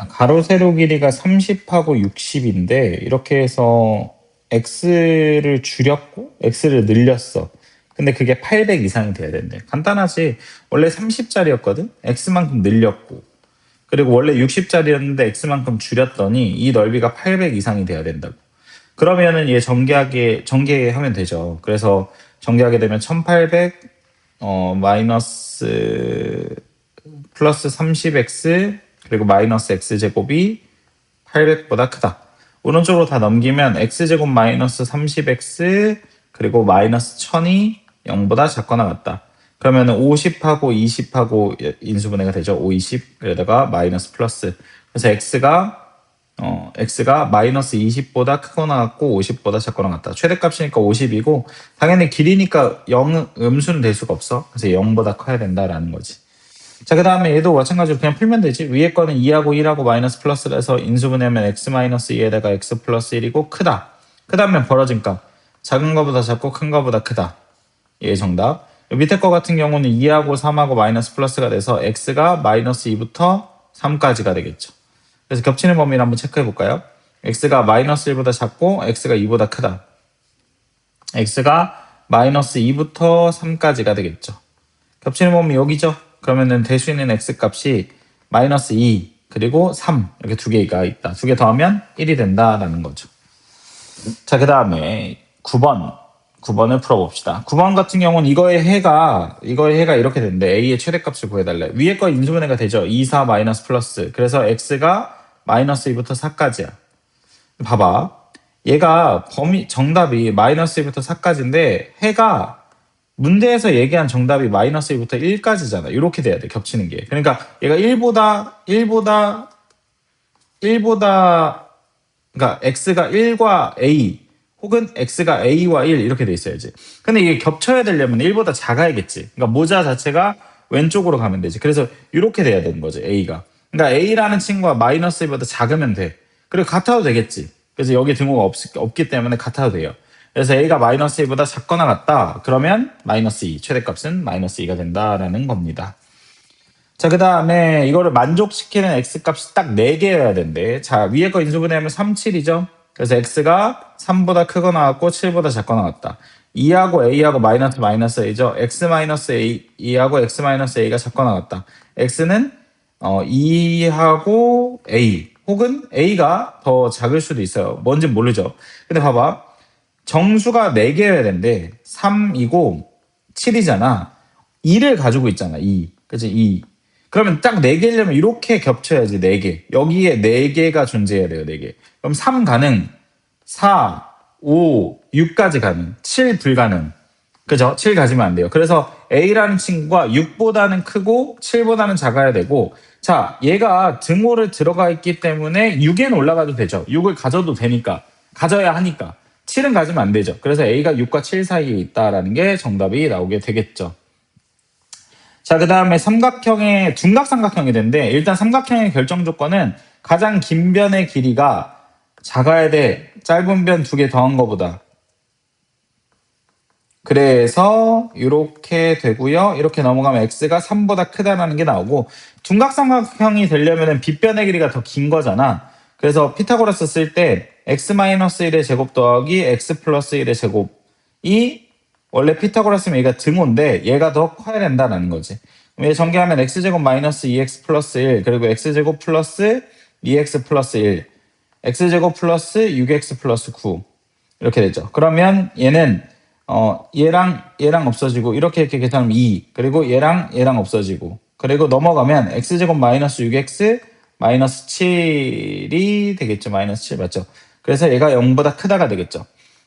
가로 세로 길이가 30하고 60인데 이렇게 해서 x를 줄였고 x를 늘렸어. 근데 그게 800 이상이 돼야 된대. 간단하지. 원래 30짜리였거든. x만큼 늘렸고. 그리고 원래 60짜리였는데 x만큼 줄였더니 이 넓이가 800 이상이 돼야 된다고. 그러면은 얘 전개하면 되죠. 그래서 전개하게 되면 1800 마이너스 플러스 30x 그리고 마이너스 x제곱이 800보다 크다. 오른쪽으로 다 넘기면 x제곱 마이너스 30x 그리고 마이너스 1000이 0보다 작거나 같다. 그러면 50하고 20하고 인수분해가 되죠. 5, 20 그러다가 마이너스 플러스. 그래서 x가 마이너스 20보다 크거나 같고 50보다 작거나 같다. 최대값이니까 50이고 당연히 길이니까 0 음수는 될 수가 없어. 그래서 0보다 커야 된다라는 거지. 자, 그 다음에 얘도 마찬가지로 그냥 풀면 되지. 위에 거는 2하고 1하고 마이너스 플러스를 해서 인수분해하면 x 마이너스 2에다가 x 플러스 1이고 크다. 크다면 벌어진 값. 작은 거보다 작고 큰 거보다 크다. 얘 정답. 밑에 거 같은 경우는 2하고 3하고 마이너스 플러스가 돼서 x가 마이너스 2부터 3까지가 되겠죠. 그래서 겹치는 범위를 한번 체크해 볼까요? x가 마이너스 1보다 작고 x가 2보다 크다. x가 마이너스 2부터 3까지가 되겠죠. 겹치는 범위 여기죠. 그러면은 될 수 있는 x값이 마이너스 2 그리고 3 이렇게 두 개가 있다. 두 개 더하면 1이 된다라는 거죠. 자, 그 다음에 9번을 풀어봅시다. 9번 같은 경우는 이거의 해가 이렇게 되는데 a의 최대값을 구해달래. 위에 거 인수분해가 되죠. 2, 4 마이너스 플러스. 그래서 x가 마이너스 2부터 4까지야. 봐봐. 얘가 정답이 마이너스 2부터 4까지인데 해가 문제에서 얘기한 정답이 마이너스 2부터 1까지잖아. 이렇게 돼야 돼. 겹치는 게. 그러니까 얘가 1보다 그러니까 x가 1과 a 혹은 x가 a와 1 이렇게 돼 있어야지. 근데 이게 겹쳐야 되려면 1보다 작아야겠지. 그러니까 모자 자체가 왼쪽으로 가면 되지. 그래서 이렇게 돼야 되는 거지. a가. 그러니까 a라는 친구가 마이너스 2보다 작으면 돼. 그리고 같아도 되겠지. 그래서 여기 등호가 없기 때문에 같아도 돼요. 그래서 a가 마이너스 2보다 작거나 같다. 그러면 마이너스 2, 최대값은 마이너스 2가 된다라는 겁니다. 자, 그 다음에 이거를 만족시키는 x값이 딱 4개여야 된대. 자, 위에 거 인수분해하면 3, 7이죠. 그래서 x가 3보다 크거나 같고 7보다 작거나 같다. 2하고 a하고 마이너스 a죠. x 마이너스 a하고 x 마이너스 a가 작거나 같다. x는 2하고 a 혹은 a가 더 작을 수도 있어요. 뭔지 모르죠. 근데 봐봐. 정수가 4개여야 되는데 3이고 7이잖아. 2를 가지고 있잖아. 2. 그치? 2. 그러면 딱 4개려면 이렇게 겹쳐야지. 4개. 여기에 4개가 존재해야 돼요. 4개. 그럼 3 가능, 4, 5, 6까지 가능, 7 불가능. 그죠? 7 가지면 안 돼요. 그래서 A라는 친구가 6보다는 크고 7보다는 작아야 되고, 자, 얘가 등호를 들어가 있기 때문에 6에는 올라가도 되죠. 6을 가져도 되니까. 가져야 하니까. 7은 가지면 안 되죠. 그래서 A가 6과 7 사이에 있다라는 게 정답이 나오게 되겠죠. 자, 그 다음에 둔각삼각형이 되는데, 일단 삼각형의 결정 조건은 가장 긴 변의 길이가 작아야 돼. 짧은 변 2개 더한 거보다. 그래서 이렇게 되고요. 이렇게 넘어가면 x가 3보다 크다라는 게 나오고, 둔각삼각형이 되려면 빗변의 길이가 더 긴 거잖아. 그래서 피타고라스 쓸 때 x-1의 제곱 더하기 x 플러스 1의 제곱이 원래 피타고라스면 얘가 등호인데 얘가 더 커야 된다는 거지. 얘 전개하면 x제곱 마이너스 2x 플러스 1 그리고 x제곱 플러스 2x 플러스 1 x제곱 플러스 6x 플러스 9 이렇게 되죠. 그러면 얘는 얘랑 없어지고 이렇게 계산하면 2 그리고 얘랑 없어지고 그리고 넘어가면 x제곱 마이너스 6x 마이너스 7이 되겠죠. 마이너스 7 맞죠? 그래서 얘가 0보다 크다가 되겠죠.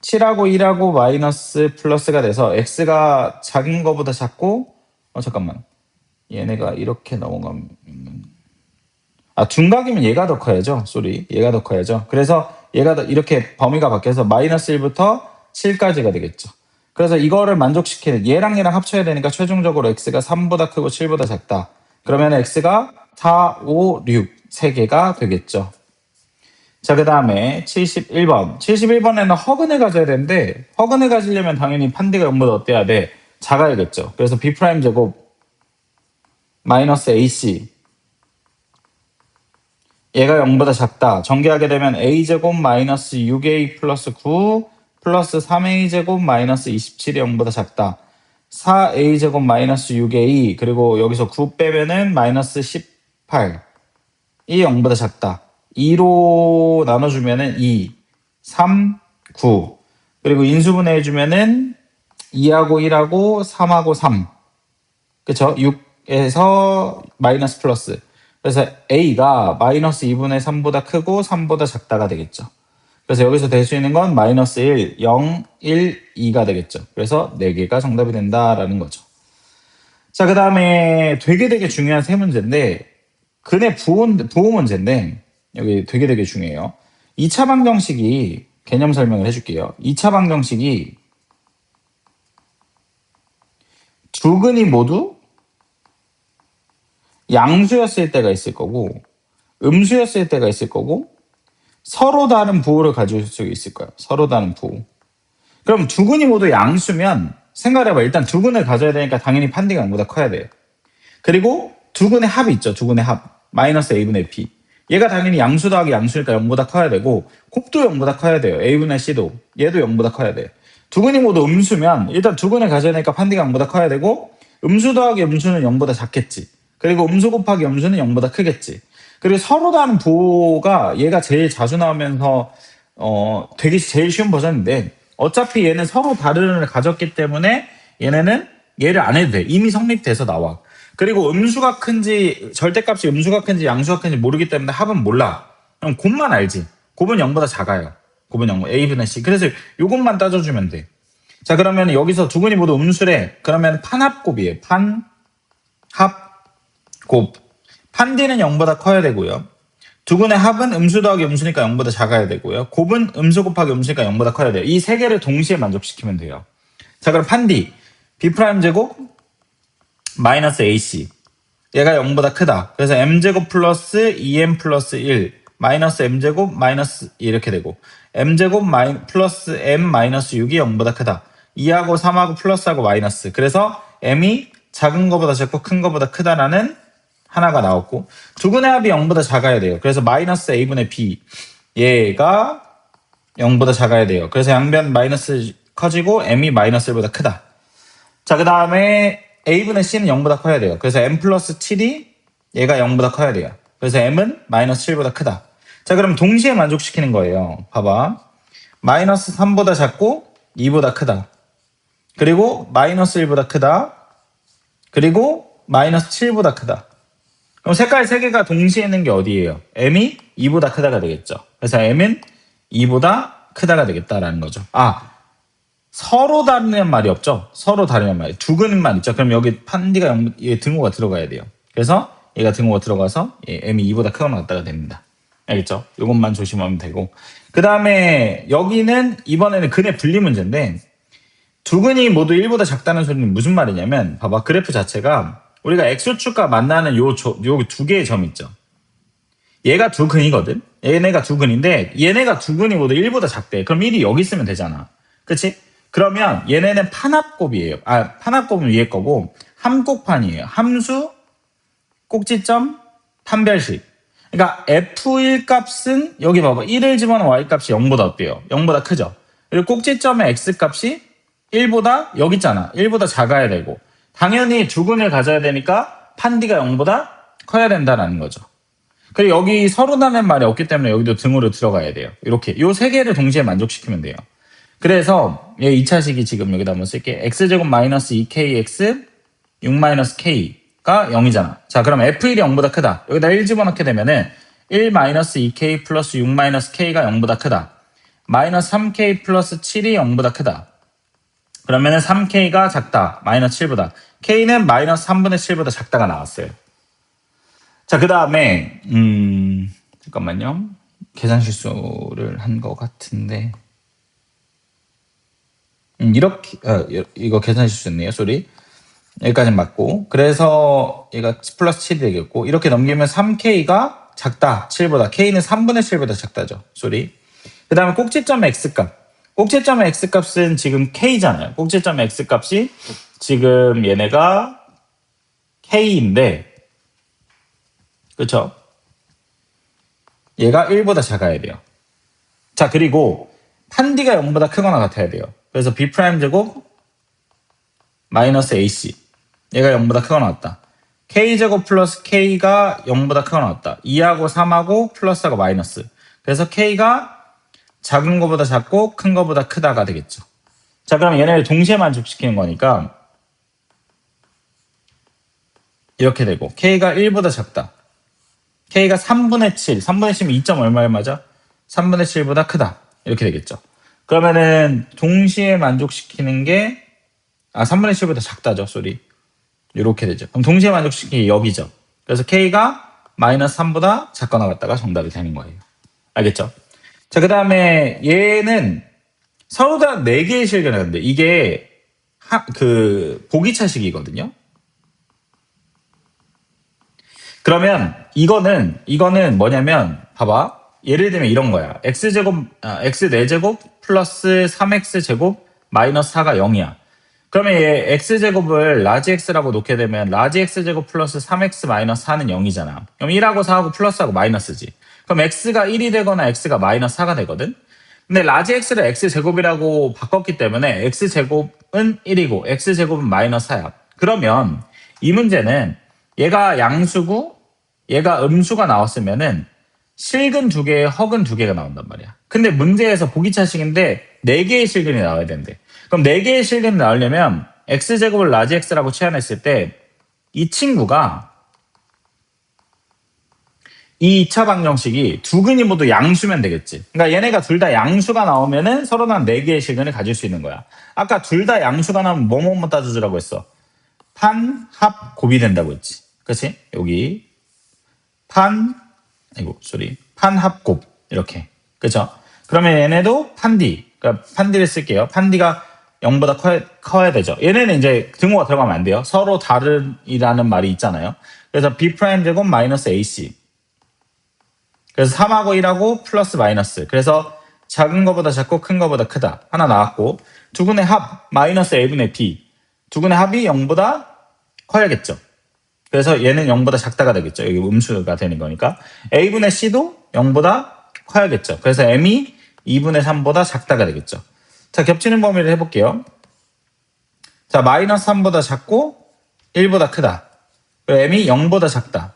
7하고 1하고 마이너스 플러스가 돼서 x가 작은 거보다 작고 잠깐만 얘네가 이렇게 넘어가면 둔각이면 얘가 더 커야죠. 얘가 더 커야죠. 그래서 얘가 더 이렇게 범위가 바뀌어서 마이너스 1부터 7까지가 되겠죠. 그래서 이거를 만족시키는 얘랑 합쳐야 되니까 최종적으로 x가 3보다 크고 7보다 작다. 그러면 x가 4, 5, 6 3개가 되겠죠. 자, 그 다음에 71번. 71번에는 허근을 가져야 되는데 허근을 가지려면 당연히 판디가 0보다 어때야 돼? 작아야겠죠. 그래서 b' 제곱 마이너스 ac 얘가 0보다 작다. 전개하게 되면 a제곱 마이너스 6a 플러스 9 플러스 3a제곱 마이너스 27이 0보다 작다. 4a제곱 마이너스 6a 그리고 여기서 9 빼면은 마이너스 18이 0보다 작다. 2로 나눠주면은 2, 3, 9 그리고 인수분해해주면은 2하고 1하고 3하고 3 그쵸? 6에서 마이너스 플러스 그래서 a가 마이너스 2분의 3보다 크고 3보다 작다가 되겠죠. 그래서 여기서 될 수 있는 건 마이너스 1, 0, 1, 2가 되겠죠. 그래서 4개가 정답이 된다라는 거죠. 자, 그 다음에 되게 중요한 세 문제인데 근의 부호 문제인데 여기 되게 중요해요. 2차 방정식이 개념 설명을 해줄게요. 2차 방정식이 두 근이 모두 양수였을 때가 있을 거고 음수였을 때가 있을 거고 서로 다른 부호를 가질 수 있을 거예요. 서로 다른 부호. 그럼 두 근이 모두 양수면 생각해봐. 일단 두 근을 가져야 되니까 당연히 판디가 0보다 커야 돼요. 그리고 두 근의 합이 있죠. 두 근의 합. 마이너스 a분의 b. 얘가 당연히 양수 더하기 양수니까 0보다 커야 되고 곱도 0보다 커야 돼요. a분의 c도. 얘도 0보다 커야 돼요. 두 근이 모두 음수면 일단 두 근을 가져야 되니까 판디가 0보다 커야 되고 음수 더하기 음수는 0보다 작겠지. 그리고 음수 곱하기 음수는 0보다 크겠지. 그리고 서로 다른 부호가 얘가 제일 자주 나오면서 되게 제일 쉬운 버전인데 어차피 얘는 서로 다른 을 가졌기 때문에 얘네는 얘를 안 해도 돼. 이미 성립돼서 나와. 그리고 음수가 큰지 절대값이 음수가 큰지 양수가 큰지 모르기 때문에 합은 몰라. 그럼 곱만 알지. 곱은 0보다 작아요. 곱은 0, a분의 c. 그래서 요것만 따져주면 돼. 자, 그러면 여기서 두 근이 모두 음수래. 그러면 판합곱이에요. 판합곱. 판디는 0보다 커야 되고요. 두 근의 합은 음수 더하기 음수니까 0보다 작아야 되고요. 곱은 음수 곱하기 음수니까 0보다 커야 돼요. 이 세 개를 동시에 만족시키면 돼요. 자, 그럼 판디 b' 제곱 마이너스 ac 얘가 0보다 크다. 그래서 m제곱 플러스 2m 플러스 1 마이너스 m제곱 마이너스 이렇게 되고 m제곱 플러스 m 마이너스 6이 0보다 크다. 2하고 3하고 플러스하고 마이너스. 그래서 m이 작은 거보다 작고 큰 거보다 크다라는 하나가 나왔고 두 근의 합이 0보다 작아야 돼요. 그래서 마이너스 a분의 b 얘가 0보다 작아야 돼요. 그래서 양변 마이너스 커지고 m이 마이너스 1보다 크다. 자, 그 다음에 a분의 c는 0보다 커야 돼요. 그래서 m 플러스 7이 얘가 0보다 커야 돼요. 그래서 m은 마이너스 7보다 크다. 자, 그럼 동시에 만족시키는 거예요. 봐봐. 마이너스 3보다 작고 2보다 크다. 그리고 마이너스 1보다 크다. 그리고 마이너스 7보다 크다. 그럼 색깔 3개가 동시에 있는 게 어디예요? m이 2보다 크다가 되겠죠. 그래서 m은 2보다 크다가 되겠다라는 거죠. 서로 다르는 말이 없죠. 서로 다르는 말이. 두 근만 있죠. 그럼 여기 판디가 등호가 들어가야 돼요. 그래서 얘가 등호가 들어가서 m이 2보다 크거나 같다가 됩니다. 알겠죠? 이것만 조심하면 되고. 그 다음에 여기는 이번에는 근의 분리 문제인데 두 근이 모두 1보다 작다는 소리는 무슨 말이냐면 봐봐. 그래프 자체가 우리가 x축과 만나는 요 두 개의 점 있죠. 얘가 두 근이거든. 얘네가 두 근인데 얘네가 두 근이 모두 1보다 작대. 그럼 1이 여기 있으면 되잖아. 그치? 그러면 얘네는 판합곱이에요. 판합곱은 위에 거고 함곡판이에요. 함수, 꼭지점, 판별식. 그러니까 f1 값은 여기 봐봐. 1을 집어넣은 y 값이 0보다 어때요? 0보다 크죠? 그리고 꼭지점의 x 값이 1보다 여기 있잖아. 1보다 작아야 되고 당연히 두 근을 가져야 되니까 판디가 0보다 커야 된다는 거죠. 그리고 여기 서로 다른 말이 없기 때문에 여기도 등으로 들어가야 돼요. 이렇게 요 세 개를 동시에 만족시키면 돼요. 그래서 얘 2차식이 지금 여기다 한번 쓸게. x제곱 마이너스 2kx 6 마이너스 k가 0이잖아. 자, 그럼 f1이 0보다 크다. 여기다 1 집어넣게 되면은 1 마이너스 2k 플러스 6 마이너스 k가 0보다 크다. 마이너스 3k 플러스 7이 0보다 크다. 그러면은 3k가 작다. 마이너스 7보다. k는 마이너스 3분의 7보다 작다가 나왔어요. 자, 그 다음에 잠깐만요. 계산 실수를 한 것 같은데 이렇게 이거 계산 실수였네요. 쏘리. 여기까지는 맞고 그래서 얘가 플러스 7이 되겠고 이렇게 넘기면 3k가 작다. 7보다. k는 3분의 7보다 작다죠. 쏘리. 그 다음에 꼭지점의 x값. 꼭지점의 x값은 지금 k잖아요. 꼭지점의 x값이 지금 얘네가 k인데 그쵸? 얘가 1보다 작아야 돼요. 자, 그리고 판D가 0보다 크거나 같아야 돼요. 그래서 B' 제곱 마이너스 AC. 얘가 0보다 크거나 같다. K제곱 플러스 K가 0보다 크거나 같다. 2하고 3하고 플러스하고 마이너스. 그래서 K가 작은 거보다 작고 큰 거보다 크다가 되겠죠. 자, 그럼 얘네를 동시에 만족시키는 거니까 이렇게 되고 K가 1보다 작다. K가 3분의 7. 3분의 7은 2점 얼마에 맞아? 3분의 7보다 크다. 이렇게 되겠죠. 그러면은 동시에 만족시키는 게 3분의 7보다 작다죠. 쏘리. 이렇게 되죠. 그럼 동시에 만족시키는 게 여기죠. 그래서 K가 마이너스 3보다 작거나 같다가 정답이 되는 거예요. 알겠죠? 자, 그 다음에 얘는 서로 다 4개의 실근을 하는데 이게 보기차식이거든요. 그러면 이거는 뭐냐면 봐봐. 예를 들면 이런 거야. x제곱 x 4제곱 플러스 3x제곱 마이너스 4가 0이야. 그러면 얘 x제곱을 라지 x라고 놓게 되면 라지 x제곱 플러스 3x 마이너스 4는 0이잖아. 그럼 1하고 4하고 플러스하고 마이너스지. 그럼 x가 1이 되거나 x가 마이너스 4가 되거든. 근데 라지 x를 x제곱이라고 바꿨기 때문에 x제곱은 1이고 x제곱은 마이너스 4야. 그러면 이 문제는 얘가 양수고 얘가 음수가 나왔으면은 실근 2개에 허근 2개가 나온단 말이야. 근데 문제에서 보기차식인데 4개의 실근이 나와야 된대. 그럼 4개의 실근이 나오려면 x제곱을 라지 x라고 치환했을 때 이 친구가 이 2차 방정식이 두 근이 모두 양수면 되겠지. 그러니까 얘네가 둘 다 양수가 나오면은 서로 다 4개의 실근을 가질 수 있는 거야. 아까 둘 다 양수가 나오면 뭐뭐 따져주라고 했어. 판, 합, 곱이 된다고 했지. 그치? 여기 판, 합, 곱 이렇게. 그쵸? 그러면 얘네도 판디. 그러니까 판디를 쓸게요. 판디가 0보다 커야 되죠. 얘네는 이제 등호가 들어가면 안 돼요. 서로 다른이라는 말이 있잖아요. 그래서 B' 제곱 마이너스 AC. 그래서 3하고 1하고 플러스 마이너스. 그래서 작은 거보다 작고 큰 거보다 크다. 하나 나왔고 두 근의 합 마이너스 A분의 B. 두 근의 합이 0보다 커야겠죠. 그래서 얘는 0보다 작다가 되겠죠. 여기 음수가 되는 거니까. A분의 C도 0보다 커야겠죠. 그래서 M이 2분의 3보다 작다가 되겠죠. 자, 겹치는 범위를 해볼게요. 자, 마이너스 3보다 작고 1보다 크다. 그리고 M이 0보다 작다.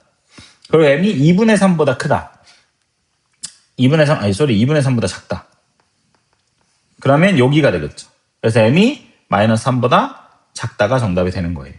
그리고 M이 2분의 3보다 크다. 2분의 3보다 작다. 그러면 여기가 되겠죠. 그래서 M이 마이너스 3보다 작다가 정답이 되는 거예요.